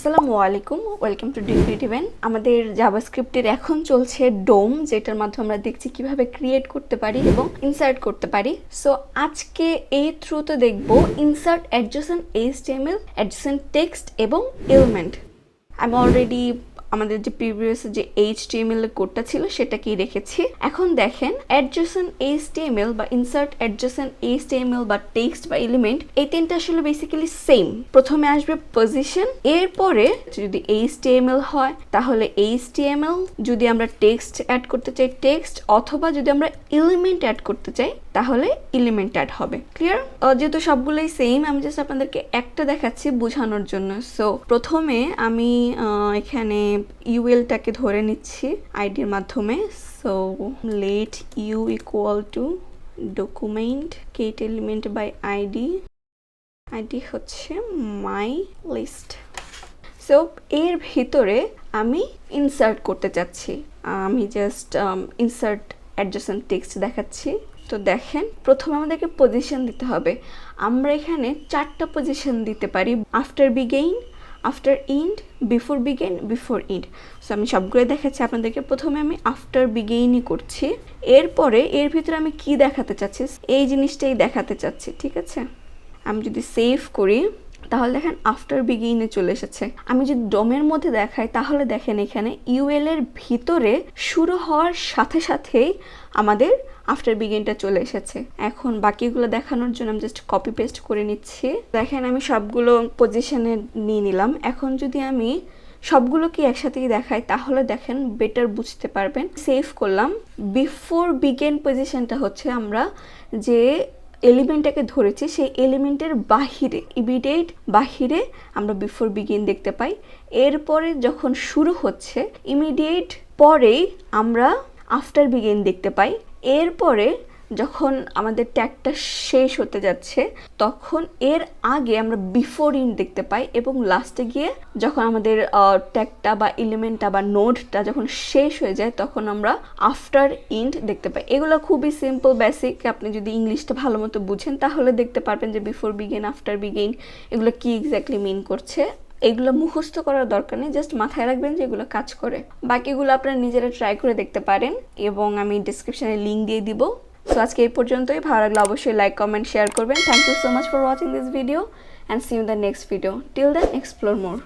আসসালামু আলাইকুম, welcome to DeCreativen। আমাদের জাভাস্ক্রিপ্টের এখন চলছে ডোম, যেটার মাধ্যমে আমরা দেখছি কিভাবে ক্রিয়েট করতে পারি এবং ইনসার্ট করতে পারি। সো আজকে এই থ্রুতে দেখব insert adjacent HTML, adjacent text এবং এলিমেন্ট। আমি অলরেডি আমাদের যে প্রিভিয়াস যে HTML এর কোডটা ছিল সেটাকেই রেখেছি। এখন দেখেন অ্যাডজেসেন্ট HTML বা ইনসার্ট অ্যাডজেসেন্ট HTML বা টেক্সট বা এলিমেন্ট, এই তিনটা আসলে বেসিক্যালি সেম। প্রথমে আসবে পজিশন, এরপরে যদি HTML হয় তাহলে HTML, যদি আমরা টেক্সট অ্যাড করতে চাই টেক্সট, অথবা যদি আমরা এলিমেন্ট অ্যাড করতে চাই তাহলে এলিমেন্ট অ্যাড হবে। ক্লিয়ার? যেহেতু সবগুলোই সেম, আমি জাস্ট আপনাদেরকে একটা দেখাচ্ছি বোঝানোর জন্য। সো প্রথমে আমি এখানে ইউএলটাকে ধরে নিচ্ছি আইডির মাধ্যমে। So let u equal to document get element by ID হচ্ছে মাই লিস্ট। সো এর ভিতরে আমি ইনসার্ট করতে চাচ্ছি, আমি জাস্ট ইনসার্ট অ্যাডজেসেন্ট টেক্সট দেখাচ্ছি। তো দেখেন প্রথমে আমাদেরকে পজিশন দিতে হবে। আমরা এখানে 4টা পজিশন দিতে পারি, after begin, after ইন্ড, before begin, before ইন্ড। So আমি সবগুলো দেখাচ্ছি আপনাদেরকে। প্রথমে আমি আফটার বিগিনই করছি, এরপরে এর ভিতরে আমি কি দেখাতে চাচ্ছি এই জিনিসটাই দেখাতে চাচ্ছি। ঠিক আছে, আমি যদি সেভ করি তাহলে দেখেন আফটার বিগিনে চলে এসেছে। আমি যদি ডোমের মধ্যে দেখাই তাহলে দেখেন এখানে ইউএল এর ভিতরে শুরু হওয়ার সাথে সাথেই আমাদের আফটার বিগিনটা চলে এসেছে। এখন বাকিগুলো দেখানোর জন্য আমি জাস্ট কপি পেস্ট করে নিচ্ছি। দেখেন আমি সবগুলো পজিশনে নিয়ে নিলাম। এখন যদি আমি সবগুলোকে একসাথেই দেখাই তাহলে দেখেন বেটার বুঝতে পারবেন। সেভ করলাম। বিফোর বিগিন পজিশনটা হচ্ছে আমরা যে এলিমেন্টটাকে ধরেছি সেই এলিমেন্টের বাহিরে, ইমিডিয়েট বাহিরে আমরা বিফোর বিগিন দেখতে পাই। এরপরে যখন শুরু হচ্ছে ইমিডিয়েট পরেই আমরা আফটার বিগিন দেখতে পাই। এরপরে যখন আমাদের ট্যাগটা শেষ হতে যাচ্ছে তখন এর আগে আমরা বিফোর ইন্ড দেখতে পাই, এবং লাস্টে গিয়ে যখন আমাদের ট্যাগটা বা এলিমেন্টটা বা নোডটা যখন শেষ হয়ে যায় তখন আমরা আফটার ইন্ড দেখতে পাই। এগুলো খুবই সিম্পল বেসিক, আপনি যদি ইংলিশটা ভালো মতো বুঝেন তাহলে দেখতে পারবেন যে বিফোর বিগিন, আফটার বিগিন এগুলো কি এক্স্যাক্টলি মিন করছে। এগুলো মুখস্থ করার দরকার নেই, জাস্ট মাথায় রাখবেন যে এগুলো কাজ করে। বাকিগুলো আপনারা নিজেরা ট্রাই করে দেখতে পারেন এবং আমি ডিসক্রিপশনে লিঙ্ক দিয়ে দিব। সো আজকে এই পর্যন্তই। ভালো লাগলে অবশ্যই লাইক, কমেন্ট, শেয়ার করবেন। Thank you so much for watching this video and see you in the next video. Till then explore more.